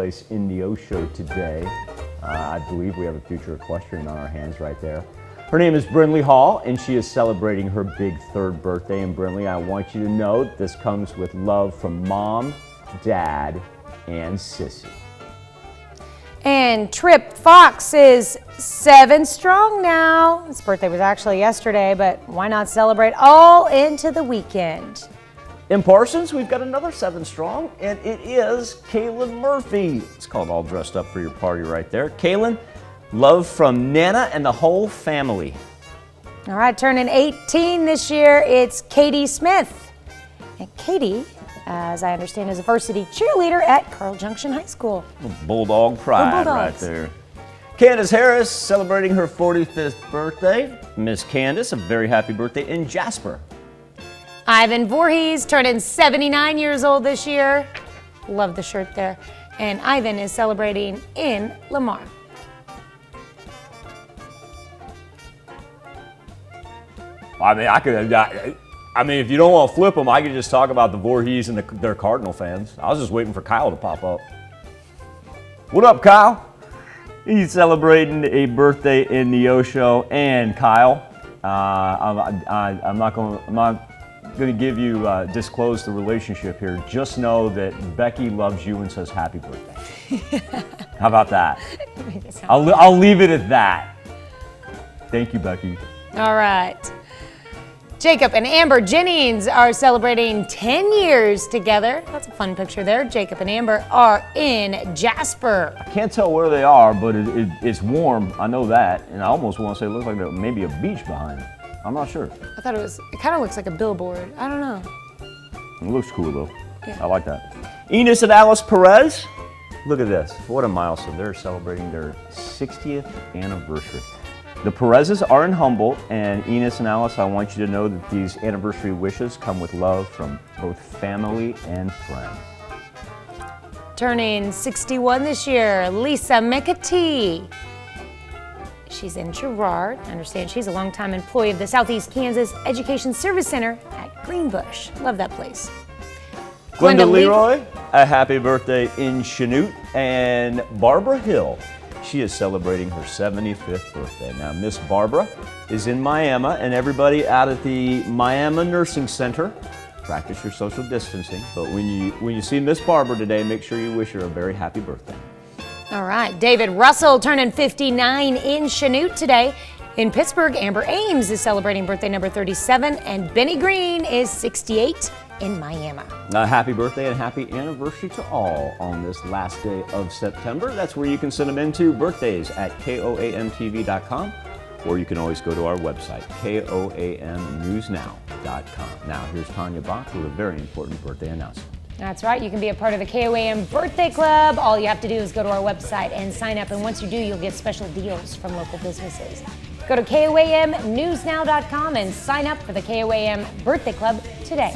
In the O show today. I believe we have a future equestrian on our hands right there. Her name is BRYNLEE Hall, and she is celebrating her big 3rd birthday. And BRYNLEE, I want you to know this comes with love from Mom, Dad, and Sissy. And TRIPP Fox is 7 strong now. His birthday was actually yesterday, but why not celebrate all into the weekend? In Parsons, we've got another 7 strong, and it is KAYLIN Murphy. It's called All Dressed Up for Your Party right there. KAYLIN, love from Nana and the whole family. All right, turning 18 this year, it's CATIE Smith. And Katie, as I understand, is a varsity cheerleader at Carl Junction High School. Bulldog pride right there. Candace Harris celebrating her 45th birthday. Miss Candace, a very happy birthday in Jasper. Ivan VOORHEES turning 79 years old this year. Love the shirt there. And Ivan is celebrating in Lamar. I mean, if you don't want to flip them, I could just talk about the VOORHEES and their Cardinal fans. I was just waiting for Kyle to pop up. What up, Kyle? He's celebrating a birthday in the O show. And Kyle, I'm not going to give you disclose the relationship here. Just know that Becky loves you and says happy birthday. How about that? I'll leave it at that. Thank you, Becky. All right. Jacob and Amber Jennings are celebrating 10 years together. That's a fun picture there. Jacob and Amber are in Jasper. I can't tell where they are, but it's warm. I know that. And I almost want to say it looks like there may be a beach behind it. I'm not sure. I thought it kind of looks like a billboard. I don't know. It looks cool though. Yeah. I like that. Enos and Alice Perez. Look at this. What a milestone. They're celebrating their 60th anniversary. The Perezes are in Humboldt, and Enos and Alice, I want you to know that these anniversary wishes come with love from both family and friends. Turning 61 this year, Lisa McAtee. She's in Girard. I understand she's a longtime employee of the Southeast Kansas Education Service Center at Greenbush. Love that place. Glenda Leroy, a happy birthday in Chanute. And Barbara Hill, she is celebrating her 75th birthday. Now, Miss Barbara is in Miami, and everybody out at the Miami Nursing Center, practice your social distancing. But when you see Miss Barbara today, make sure you wish her a very happy birthday. All right, David Russell turning 59 in Chanute today. In Pittsburgh, Amber Ames is celebrating birthday number 37, and Benny Green is 68 in Miami. Happy birthday and happy anniversary to all on this last day of September. That's where you can send them into birthdays at KOAMTV.com, or you can always go to our website, KOAMNewsNow.com. Now, here's Tanya Bach with a very important birthday announcement. That's right. You can be a part of the KOAM Birthday Club. All you have to do is go to our website and sign up. And once you do, you'll get special deals from local businesses. Go to KOAMNewsNow.com and sign up for the KOAM Birthday Club today.